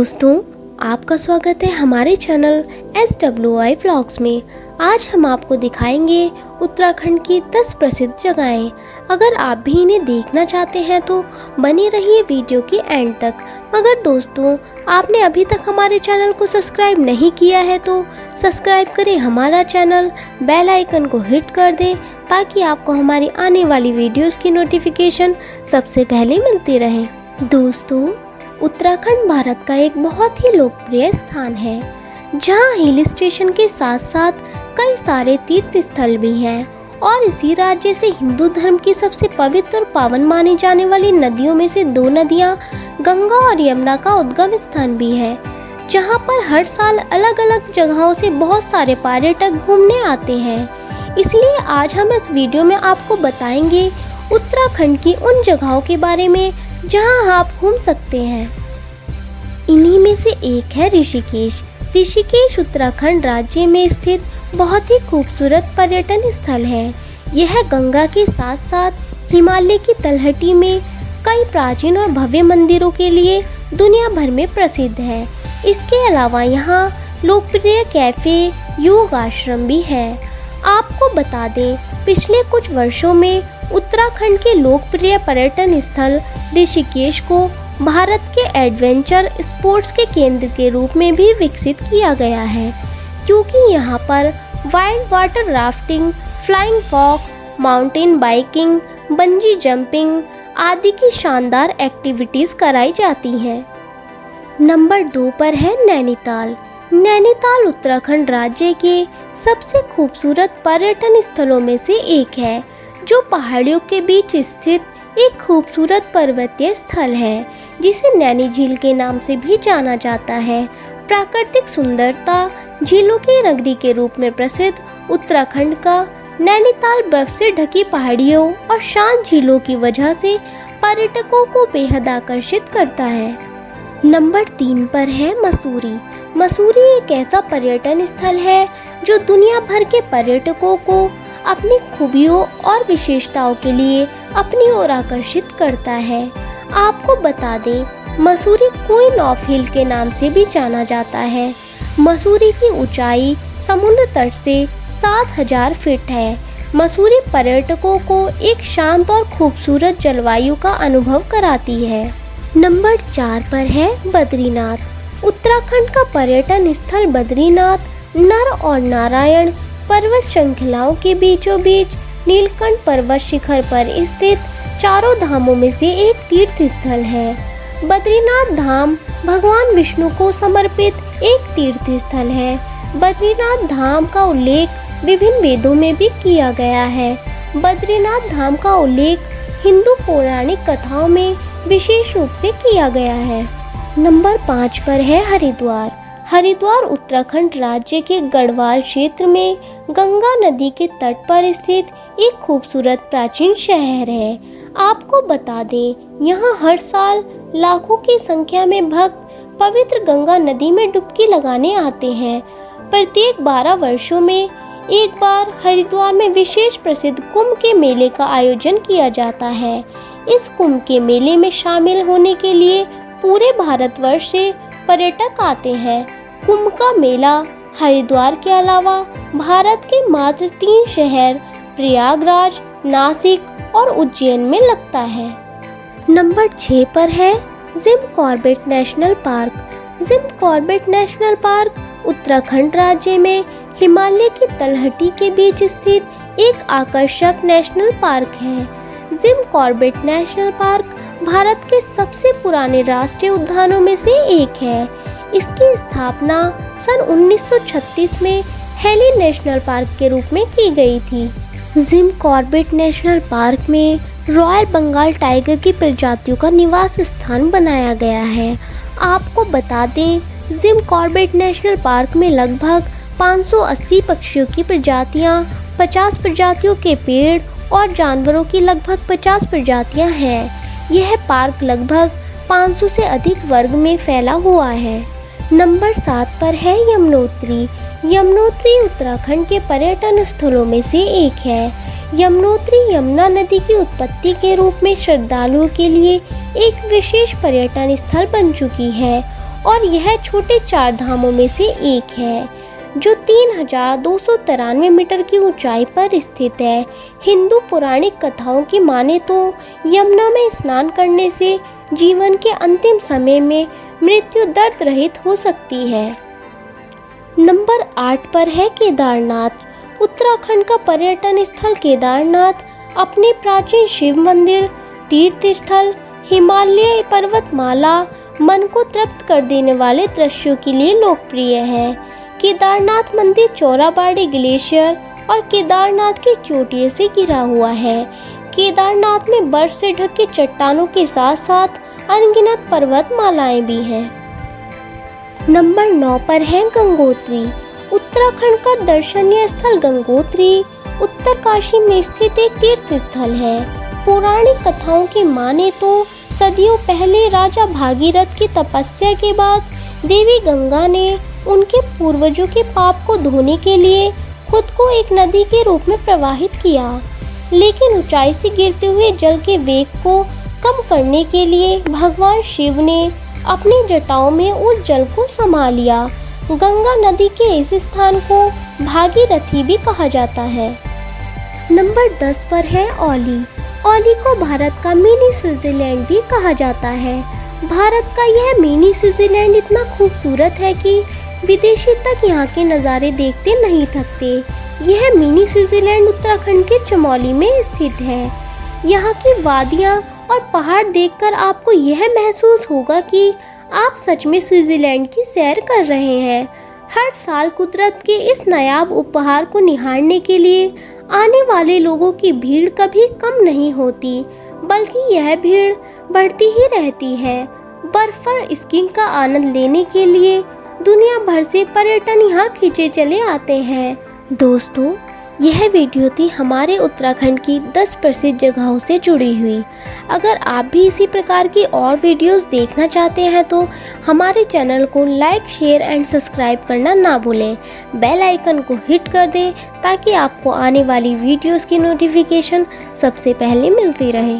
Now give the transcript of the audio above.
दोस्तों, आपका स्वागत है हमारे चैनल SWI व्लॉग्स में। आज हम आपको दिखाएंगे उत्तराखंड की 10 प्रसिद्ध जगहें। अगर आप भी इन्हें देखना चाहते हैं तो बने रहिए वीडियो के एंड तक। मगर दोस्तों, आपने अभी तक हमारे चैनल को सब्सक्राइब नहीं किया है तो सब्सक्राइब करें हमारा चैनल, बेल आइकन को हिट कर दें ताकि आपको हमारी आने वाली वीडियोस की नोटिफिकेशन सबसे पहले मिलती रहे। दोस्तों, उत्तराखंड भारत का एक बहुत ही लोकप्रिय स्थान है जहां हिल स्टेशन के साथ साथ कई सारे तीर्थ स्थल भी हैं और इसी राज्य से हिंदू धर्म की सबसे पवित्र और पावन मानी जाने वाली नदियों में से 2 नदियां गंगा और यमुना का उद्गम स्थान भी है, जहां पर हर साल अलग अलग जगहों से बहुत सारे पर्यटक घूमने आते हैं। इसलिए आज हम इस वीडियो में आपको बताएंगे उत्तराखंड की उन जगहों के बारे में जहां आप घूम सकते हैं। इन्हीं में से एक है ऋषिकेश। ऋषिकेश उत्तराखंड राज्य में स्थित बहुत ही खूबसूरत पर्यटन स्थल है। यह गंगा के साथ साथ हिमालय की तलहटी में कई प्राचीन और भव्य मंदिरों के लिए दुनिया भर में प्रसिद्ध है। इसके अलावा यहाँ लोकप्रिय कैफे, योग आश्रम भी है। आपको बता दें, पिछले कुछ वर्षों में उत्तराखंड के लोकप्रिय पर्यटन स्थल ऋषिकेश को भारत के एडवेंचर स्पोर्ट्स के केंद्र के रूप में भी विकसित किया गया है, क्योंकि यहाँ पर wild water rafting, flying fox, mountain biking, bungee jumping आदि की शानदार एक्टिविटीज़ कराई जाती हैं। नंबर 2 पर है नैनीताल। नैनीताल उत्तराखंड राज्य के सबसे खूबसूरत पर्यटन स्थलों में से एक है, जो पहाड़ियों के बीच स्थित एक खूबसूरत पर्वतीय स्थल है, जिसे नैनी झील के नाम से भी जाना जाता है। प्राकृतिक सुंदरता, झीलों की नगरी के रूप में प्रसिद्ध उत्तराखंड का नैनीताल बर्फ से ढकी पहाड़ियों और शांत झीलों की वजह से पर्यटकों को बेहद आकर्षित करता है। नंबर 3 पर है मसूरी। मसूरी एक ऐसा पर्यटन स्थल है जो दुनिया भर के पर्यटकों को अपनी खूबियों और विशेषताओं के लिए अपनी ओर आकर्षित करता है। आपको बता दें, मसूरी क्वीन ऑफ हिल के नाम से भी जाना जाता है। मसूरी की ऊंचाई समुद्र तट से 7000 फीट है। मसूरी पर्यटकों को एक शांत और खूबसूरत जलवायु का अनुभव कराती है। नंबर 4 पर है बद्रीनाथ। उत्तराखंड का पर्यटन स्थल बद्रीनाथ नर और नारायण पर्वत श्रृंखलाओं के बीचों बीच नीलकंठ पर्वत शिखर पर स्थित चारों धामों में से एक तीर्थ स्थल है। बद्रीनाथ धाम भगवान विष्णु को समर्पित एक तीर्थ स्थल है। बद्रीनाथ धाम का उल्लेख विभिन्न वेदों में भी किया गया है। बद्रीनाथ धाम का उल्लेख हिंदू पौराणिक कथाओं में विशेष रूप से किया गया है। नंबर 5 पर है हरिद्वार। हरिद्वार उत्तराखंड राज्य के गढ़वाल क्षेत्र में गंगा नदी के तट पर स्थित एक खूबसूरत प्राचीन शहर है। आपको बता दें, यहाँ हर साल लाखों की संख्या में भक्त पवित्र गंगा नदी में डुबकी लगाने आते हैं। प्रत्येक 12 वर्षों में एक बार हरिद्वार में विशेष प्रसिद्ध कुंभ के मेले का आयोजन किया जाता है। इस कुंभ के मेले में शामिल होने के लिए पूरे भारतवर्ष से पर्यटक आते हैं। कुंभ का मेला हरिद्वार के अलावा भारत के मात्र 3 शहर प्रयागराज, नासिक और उज्जैन में लगता है। नंबर 6 पर है Jim Corbett national park. Jim Corbett national park Uttarakhand राज्य में हिमालय की तलहटी के बीच स्थित एक आकर्षक नेशनल पार्क है। Jim Corbett national park Bharat के सबसे पुराने राष्ट्रीय उद्यानों में से एक है। इसकी स्थापना सन 1936 में हेली नेशनल पार्क के रूप में की गई थी। जिम कॉर्बेट नेशनल पार्क में रॉयल बंगाल टाइगर की प्रजातियों का निवास स्थान बनाया गया है। आपको बता दें, जिम कॉर्बेट नेशनल पार्क में लगभग 580 पक्षियों की प्रजातियां, 50 प्रजातियों के पेड़ और जानवरों की लगभग 50 प्रजातियां हैं। यह पार्क लगभग 500 से अधिक वर्ग में फैला हुआ है। नंबर 7 पर है यमुनोत्री। यमुनोत्री उत्तराखंड के पर्यटन स्थलों में से एक है। यमुनोत्री यमुना नदी की उत्पत्ति के रूप में श्रद्धालुओं के लिए एक विशेष पर्यटन स्थल बन चुकी है और यह छोटे 4 धामों में से एक है जो 3293 मीटर की ऊंचाई पर स्थित है। हिंदू पौराणिक कथाओं की माने तो यमुना में स्नान करने से जीवन के अंतिम समय में मृत्यु दर्द रहित हो सकती है। नंबर 8 पर है केदारनाथ। उत्तराखंड का पर्यटन स्थल केदारनाथ अपने प्राचीन शिव मंदिर, तीर्थ स्थल, हिमालय पर्वतमाला, मन को तृप्त कर देने वाले दृश्यों के लिए लोकप्रिय है। केदारनाथ मंदिर चौराबाड़ी ग्लेशियर और केदारनाथ की चोटियों से घिरा हुआ है। केदारनाथ में बर्फ से ढके चट्टानों के साथ साथ अनगिनत पर्वतमालाएं भी हैं। नंबर 9 पर है गंगोत्री। उत्तराखंड का दर्शनीय स्थल गंगोत्री उत्तरकाशी में स्थित एक तीर्थ स्थल है। पौराणिक कथाओं की माने तो सदियों पहले राजा भागीरथ की तपस्या के बाद देवी गंगा ने उनके पूर्वजों के पाप को धोने के लिए खुद को एक नदी के रूप में प्रवाहित किया, लेकिन ऊंचाई से गिरते हुए जल के वेग को कम करने के लिए भगवान शिव ने अपनी जटाओं में उस जल को समा लिया। गंगा नदी के इस स्थान को भागीरथी भी कहा जाता है। नंबर 10 पर है औली। औली को भारत का मिनी स्विट्जरलैंड भी कहा जाता है। भारत का यह मिनी स्विट्जरलैंड इतना खूबसूरत है कि विदेशी तक यहाँ के नज़ारे देखते नहीं थकते। यह मिनी स्विट्जरलैंड उत्तराखंड के चमोली में स्थित है। यहाँ की वादियाँ और पहाड़ देखकर आपको यह महसूस होगा कि आप सच में स्विट्जरलैंड की सैर कर रहे हैं। हर साल कुदरत के इस नायाब उपहार को निहारने के लिए आने वाले लोगों की भीड़ कभी कम नहीं होती, बल्कि यह भीड़ बढ़ती ही रहती है। बर्फ पर स्कीइंग का आनंद लेने के लिए दुनिया भर से पर्यटन यहाँ खींचे चले आते हैं। दोस्तों, यह वीडियो थी हमारे उत्तराखंड की 10 प्रसिद्ध जगहों से जुड़ी हुई। अगर आप भी इसी प्रकार की और वीडियोस देखना चाहते हैं तो हमारे चैनल को लाइक, शेयर एंड सब्सक्राइब करना ना भूलें। बेल आइकन को हिट कर दें ताकि आपको आने वाली वीडियोस की नोटिफिकेशन सबसे पहले मिलती रहे।